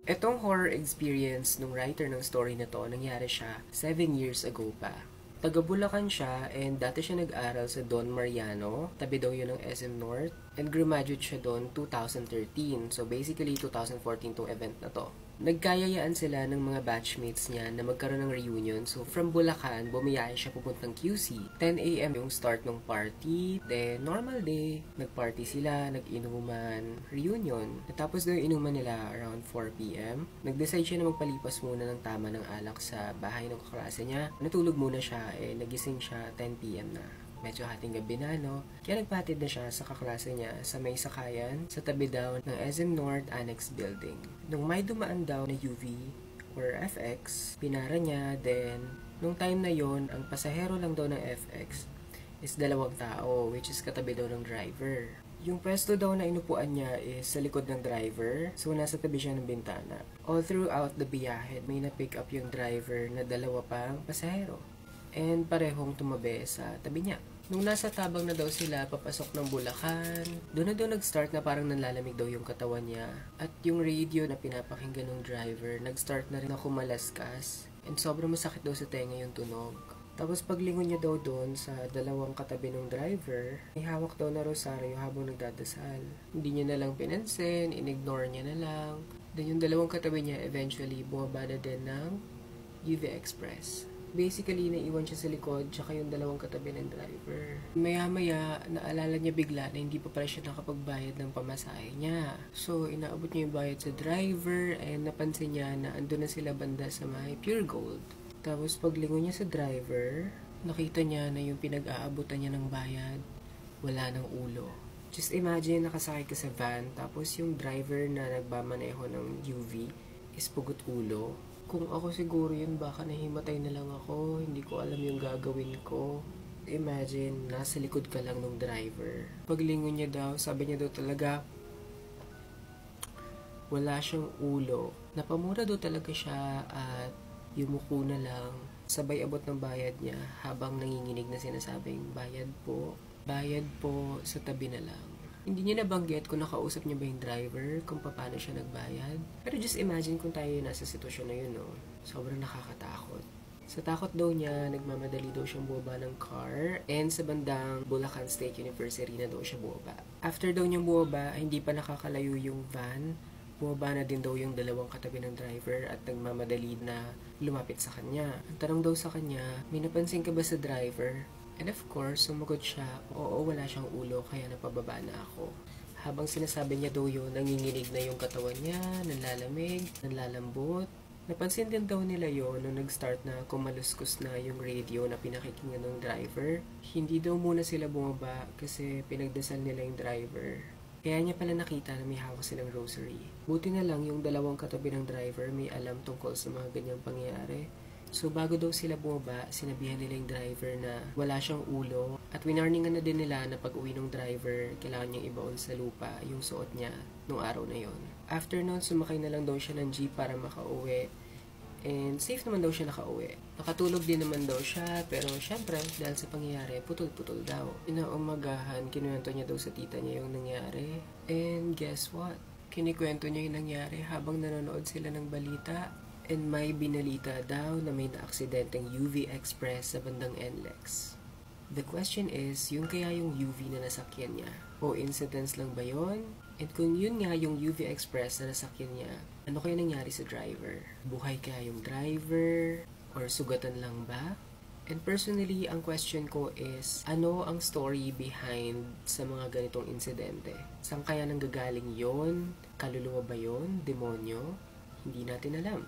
Etong horror experience nung writer ng story na to, nangyari siya 7 years ago pa. Taga Bulacan siya and dati siya nag-aral sa Don Mariano, tabi daw yun ng SM North, and graduate siya doon 2013. So basically 2014 tong event na to. Nagkayayaan sila ng mga batchmates niya na magkaroon ng reunion. So from Bulacan, bumiyahe siya pupuntang QC. 10 a.m. yung start ng party. Then normal day, nagparty sila, nag-inuman, reunion. Natapos daw yung inuman nila around 4 p.m. Nag-decide siya na magpalipas muna ng tama ng alak sa bahay ng kaklase niya. Natulog muna siya, nagising siya 10 p.m. na. Medyo hating gabi na, no? Kaya nagpatid na siya sa kaklase niya sa may sakayan sa tabi daw ng SM North Annex Building. Nung may dumaan daw na UV or FX, pinara niya, then nung time na yon ang pasahero lang daw ng FX is 2 tao, which is katabi daw ng driver. Yung pwesto daw na inupuan niya is sa likod ng driver, so nasa tabi siya ng bintana. All throughout the biyahe, may na-pick up yung driver na 2 pang pasahero. And parehong tumabi sa tabi niya. Nung nasa tabang na daw sila, papasok ng Bulacan, doon na daw nag-start na parang nanlalamig daw yung katawan niya. At yung radio na pinapakinggan ng driver, nag-start na rin na kumalaskas. And sobrang masakit daw sa tenga yung tunog. Tapos paglingon niya daw doon sa 2 katabi ng driver, may hawak daw na rosaryo habang nagdadasal. Hindi niya na lang pinansin, inignore niya na lang. Then yung 2 katabi niya eventually bumaba na din ng UV Express. Basically, naiwan siya sa likod, tsaka yung 2 katabi ng driver. Maya-maya, naalala niya bigla na hindi pa pala siya nakapagbayad ng pamasahe niya. So, inaabot niya yung bayad sa driver, and napansin niya na andun na sila banda sa may Pure Gold. Tapos, paglingon niya sa driver, nakita niya na yung pinag-aabutan niya ng bayad, wala ng ulo. Just imagine, nakasakay ka sa van, tapos yung driver na nagbamaneho ng UV is pugot ulo. Kung ako siguro yun, baka nahimatay na lang ako, hindi ko alam yung gagawin ko. Imagine, nasa likod ka lang ng driver. Paglingon niya daw, sabi niya daw talaga, wala siyang ulo. Napamura daw talaga siya at yumuko na lang. Sabay abot ng bayad niya habang nanginginig na sinasabing, bayad po sa tabi na lang. Hindi niya nabanggit kung nakausap niya ba yung driver, kung paano siya nagbayad. Pero just imagine kung tayo nasa sitwasyon na yun, no? Sobrang nakakatakot. Sa takot daw niya, nagmamadali daw siyang bumaba ng car, and sa bandang Bulacan State University na daw siya bumaba. After daw niyang bumaba, hindi pa nakakalayo yung van, bumaba na din daw yung 2 katabi ng driver at nagmamadali na lumapit sa kanya. Ang tanong daw sa kanya, may napansin ka ba sa driver? And of course, sumagot siya, oo, wala siyang ulo, kaya napababa na ako. Habang sinasabi niya daw yun, nanginginig na yung katawan niya, nanlalamig, nanlalambot. Napansin din daw nila yun nung nag-start na kumaluskus na yung radio na pinakikinggan ng driver. Hindi daw muna sila bumaba kasi pinagdasal nila yung driver. Kaya niya pala nakita na may hawak silang rosary. Buti na lang yung 2 katabi ng driver may alam tungkol sa mga ganyang pangyayari. So, bago daw sila bumaba, sinabihan nila yung driver na wala siyang ulo. At winarningan na din nila na pag uwi ng driver, kailangan niyang ibaon sa lupa yung suot niya nung araw na yon. After nun, sumakay na lang daw siya ng jeep para makauwi. And safe naman daw siya nakauwi. Nakatulog din naman daw siya, pero syempre, dahil sa pangyayari, putol-putol daw. Inaumagahan, kinuwento niya daw sa tita niya yung nangyari. And guess what? Kinikwento niya yung nangyari habang nanonood sila ng balita. And may binalita daw na may na-aksidenteng UV Express sa bandang NLEX. The question is, yung kaya yung UV na nasakyan niya? O incidents lang ba yun? And kung yun nga yung UV Express na nasakyan niya, ano kaya nangyari sa driver? Buhay kaya yung driver? Or sugatan lang ba? And personally, ang question ko is, ano ang story behind sa mga ganitong insidente? Saan kaya nanggagaling yon? Kaluluwa ba yon? Demonyo? Hindi natin alam.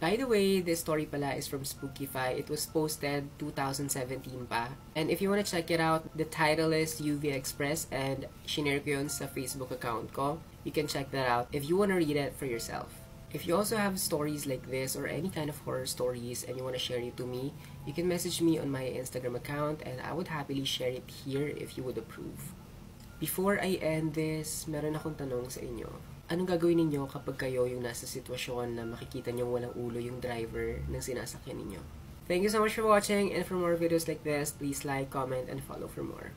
By the way, this story pala is from Spookify. It was posted 2017 pa. And if you wanna check it out, the title is UV Express and shinare ko yun sa Facebook account ko. You can check that out if you wanna read it for yourself. If you also have stories like this or any kind of horror stories and you wanna share it to me, you can message me on my Instagram account and I would happily share it here if you would approve. Before I end this, meron akong tanong sa inyo. Anong gagawin ninyo kapag kayo yung nasa sitwasyon na makikita nyo walang ulo yung driver ng sinasakyan ninyo? Thank you so much for watching, and for more videos like this, please like, comment, and follow for more.